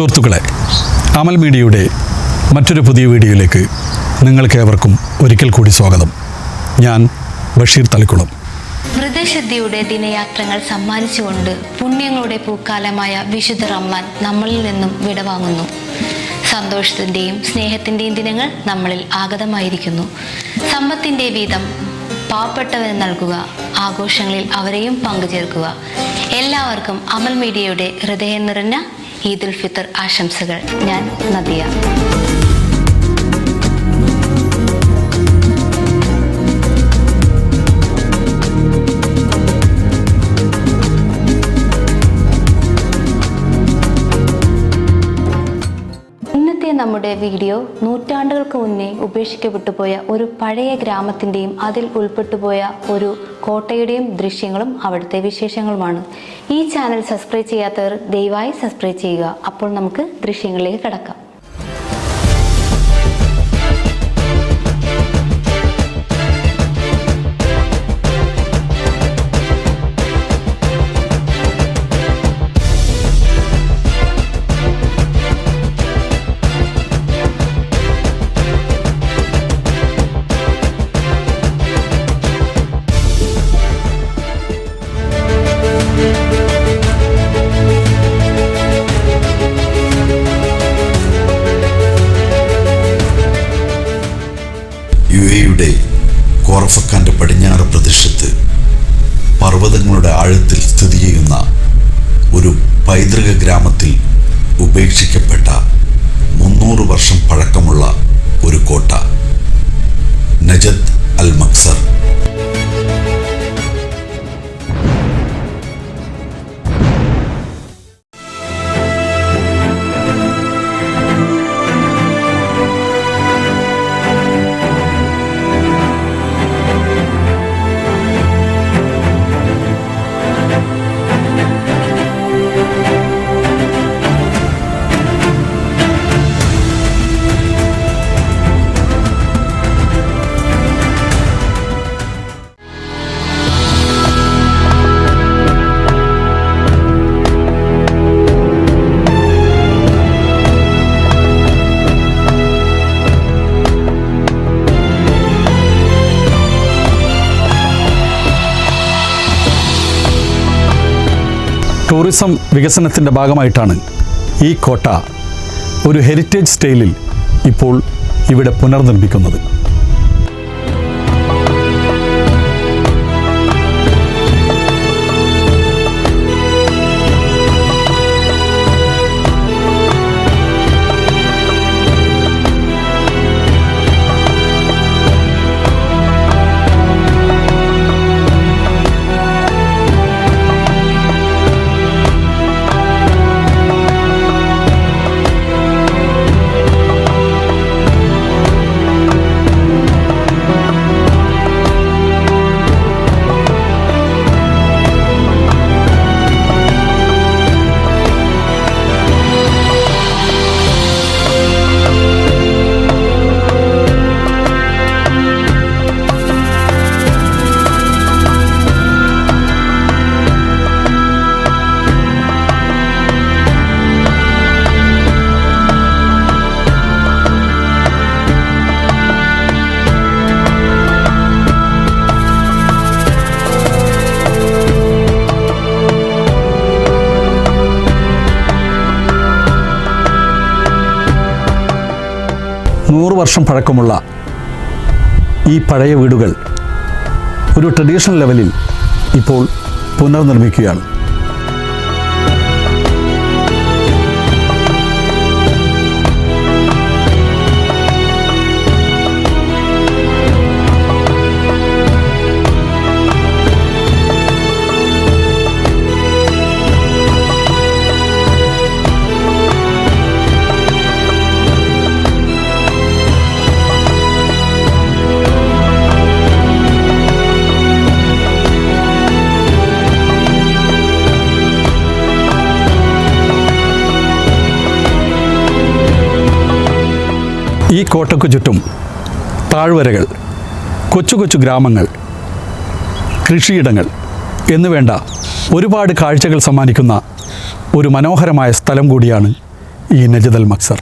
സുഹൃത്തുക്കളെ, അമൽ മീഡിയയുടെ മറ്റൊരു പുതിയ വീഡിയോയിലേക്ക് നിങ്ങൾക്കേവർക്കും ഒരിക്കൽ കൂടി സ്വാഗതം. ഞാൻ ബഷീർ തളിക്കുളം. വ്രതശുദ്ധിയുടെ ദിനയാത്രങ്ങൾ സമ്മാനിച്ചുകൊണ്ട് പുണ്യങ്ങളുടെ പൂക്കാലമായ വിശുദ്ധ റമദാൻ നമ്മളിൽ നിന്നും വിടവാങ്ങുന്നു. സന്തോഷത്തിൻ്റെയും സ്നേഹത്തിൻ്റെയും ദിനങ്ങൾ നമ്മളിൽ ആഗതമായിരിക്കുന്നു. സമ്പത്തിൻ്റെ വീതം പാവപ്പെട്ടവന് നൽകുക, ആഘോഷങ്ങളിൽ അവരെയും പങ്കുചേർക്കുക. എല്ലാവർക്കും അമൽ മീഡിയയുടെ ഹൃദയം നിറഞ്ഞ ഈദുൽ ഫിത്തർ ആശംസകൾ. ഞാൻ നദിയ. നമ്മുടെ വീഡിയോ നൂറ്റാണ്ടുകൾക്ക് മുന്നേ ഉപേക്ഷിക്കപ്പെട്ടു പോയ ഒരു പഴയ ഗ്രാമത്തിൻ്റെയും അതിൽ ഉൾപ്പെട്ടുപോയ ഒരു കോട്ടയുടെയും ദൃശ്യങ്ങളും അവിടുത്തെ വിശേഷങ്ങളുമാണ്. ഈ ചാനൽ സബ്സ്ക്രൈബ് ചെയ്യാത്തവർ ദയവായി സബ്സ്ക്രൈബ് ചെയ്യുക. അപ്പോൾ നമുക്ക് ദൃശ്യങ്ങളിലേക്ക് കടക്കാം. യുടെ ഖോർ ഫക്കാന്റെ പടിഞ്ഞാറ് പ്രദേശത്ത് പർവ്വതങ്ങളുടെ ആഴത്തിൽ സ്ഥിതി ചെയ്യുന്ന ഒരു പൈതൃക ഗ്രാമത്തിൽ ഉപേക്ഷിക്കപ്പെട്ട 300 വർഷം പഴക്കമുള്ള ഒരു കോട്ട, നജ്ദ് അൽ മഖ്സർ. ടൂറിസം വികസനത്തിൻ്റെ ഭാഗമായിട്ടാണ് ഈ കോട്ട ഒരു ഹെറിറ്റേജ് സ്റ്റൈലിൽ ഇപ്പോൾ ഇവിടെ പുനർനിർമ്മിക്കുന്നത്. വർഷം പഴക്കമുള്ള ഈ പഴയ വീടുകൾ ഒരു ട്രഡീഷണൽ ലെവലിൽ ഇപ്പോൾ പുനർനിർമ്മിക്കുകയാണ്. ഈ കോട്ടയ്ക്കു ചുറ്റും താഴ്വരകൾ, കൊച്ചു കൊച്ചു ഗ്രാമങ്ങൾ, കൃഷിയിടങ്ങൾ എന്നുവേണ്ട ഒരുപാട് കാഴ്ചകൾ സമ്മാനിക്കുന്ന ഒരു മനോഹരമായ സ്ഥലം കൂടിയാണ് ഈ നജ്ദ് അൽ മഖ്സർ.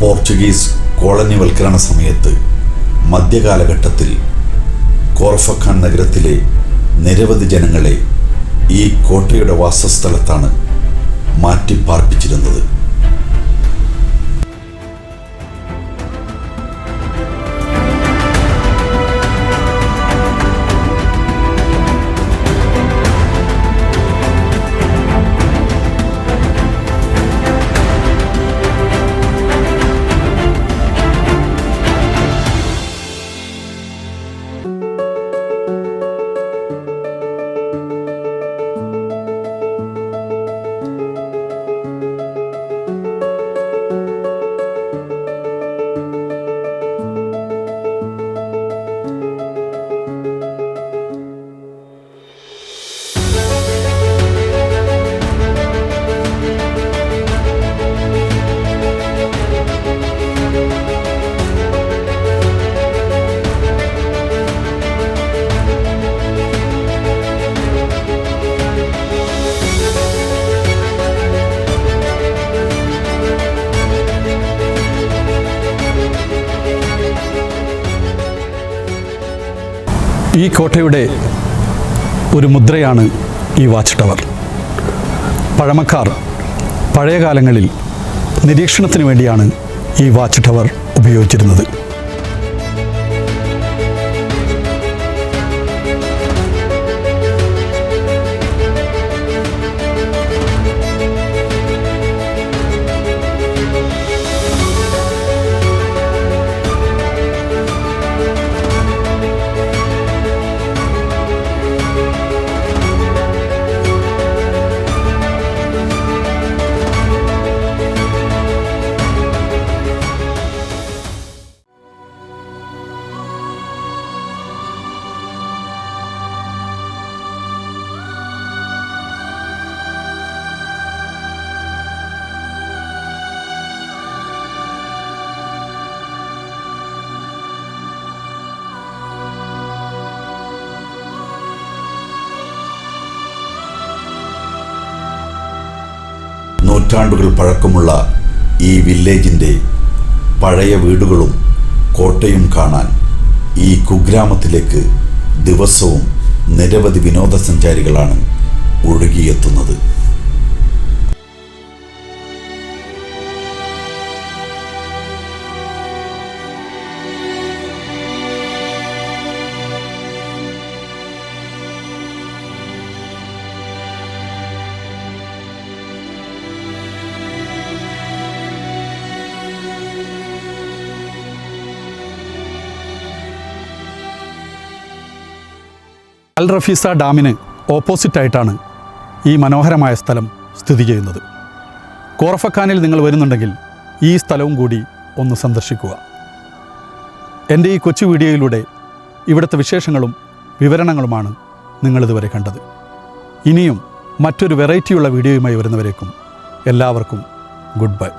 പോർച്ചുഗീസ് കോളനിവൽക്കരണ സമയത്ത് മധ്യകാലഘട്ടത്തിൽ ഖോർ ഫക്കാൻ നഗരത്തിലെ നിരവധി ജനങ്ങളെ ഈ കോട്ടയുടെ വാസസ്ഥലത്താണ് മാറ്റിപ്പാർപ്പിച്ചിരുന്നത്. ഈ കോട്ടയുടെ ഒരു മുദ്രയാണ് ഈ വാച്ച് ടവർ. പഴമക്കാർ പഴയ കാലങ്ങളിൽ നിരീക്ഷണത്തിന് വേണ്ടിയാണ് ഈ വാച്ച് ടവർ ഉപയോഗിച്ചിരുന്നത്. നൂറ്റാണ്ടുകൾ പഴക്കമുള്ള ഈ വില്ലേജിൻ്റെ പഴയ വീടുകളും കോട്ടയും കാണാൻ ഈ കുഗ്രാമത്തിലേക്ക് ദിവസവും നിരവധി വിനോദസഞ്ചാരികളാണ് ഒഴുകിയെത്തുന്നത്. അൽ റഫീസ ഡാമിന് ഓപ്പോസിറ്റായിട്ടാണ് ഈ മനോഹരമായ സ്ഥലം സ്ഥിതി ചെയ്യുന്നത്. ഖോർ ഫക്കാനിൽ നിങ്ങൾ വരുന്നുണ്ടെങ്കിൽ ഈ സ്ഥലവും കൂടി ഒന്ന് സന്ദർശിക്കുക. എൻ്റെ ഈ കൊച്ചു വീഡിയോയിലൂടെ ഇവിടുത്തെ വിശേഷങ്ങളും വിവരണങ്ങളുമാണ് നിങ്ങളിതുവരെ കണ്ടത്. ഇനിയും മറ്റൊരു വെറൈറ്റിയുള്ള വീഡിയോയുമായി വരുന്നവരേക്കും എല്ലാവർക്കും ഗുഡ് ബൈ.